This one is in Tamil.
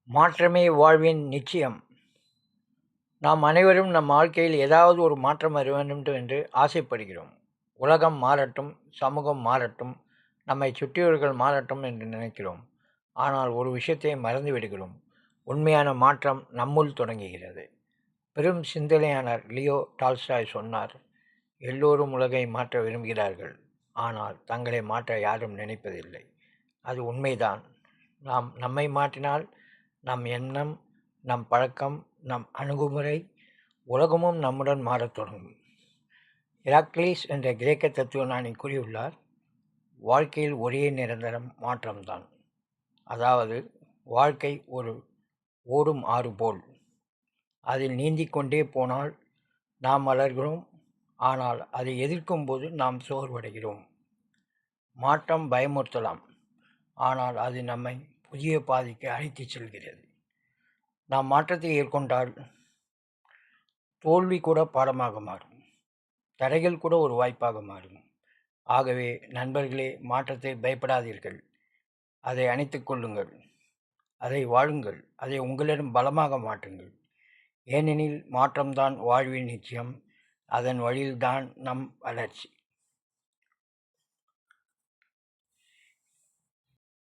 மாற்றமே வாழ்வின் நிச்சயம். நாம் அனைவரும் நம் வாழ்க்கையில் ஏதாவது ஒரு மாற்றம் வர வேண்டும் என்று ஆசைப்படுகிறோம். உலகம் மாறட்டும், சமூகம் மாறட்டும், நம்மை சுற்றியவர்கள் மாறட்டும் என்று நினைக்கிறோம். ஆனால் ஒரு விஷயத்தை மறந்து விடுகிறோம். உண்மையான மாற்றம் நம்முள் தொடங்குகிறது. பெரும் சிந்தனையாளர் லியோ டால்ஸ்டாய் சொன்னார், எல்லோரும் உலகை மாற்ற விரும்புகிறார்கள், ஆனால் தங்களை மாற்ற யாரும் நினைப்பதில்லை. அது உண்மைதான். நாம் நம்மை மாற்றினால் நம் எண்ணம், நம் பழக்கம், நம் அணுகுமுறை, உலகமும் நம்முடன் மாறத் தொடங்கும். ஹெராக்லிஸ் என்ற கிரேக்க தத்துவஞானி கூறியுள்ளார், வாழ்க்கையில் ஒரே நிரந்தரம் மாற்றம்தான். அதாவது வாழ்க்கை ஒரு ஓடும் ஆறு போல். அதில் நீந்திக் கொண்டே போனால் நாம் வளர்கிறோம், ஆனால் அதை எதிர்க்கும் போது நாம் சோர்வடைகிறோம். மாற்றம் பயமுறுத்தலாம், ஆனால் அது நம்மை புதிய பாதைக்கு அழைத்துச் செல்கிறது. நாம் மாற்றத்தை ஏற்கொண்டால் தோல்வி கூட பாடமாக மாறும், தடைகள் கூட ஒரு வாய்ப்பாக மாறும். ஆகவே நண்பர்களே, மாற்றத்தை பயப்படாதீர்கள், அதை அணைத்துக் கொள்ளுங்கள், அதை வாழுங்கள், அதை உங்களிடம் பலமாக மாற்றுங்கள். ஏனெனில் மாற்றம்தான் வாழ்வின் நிச்சயம். அதன் வழியில்தான் நம் வளர்ச்சி.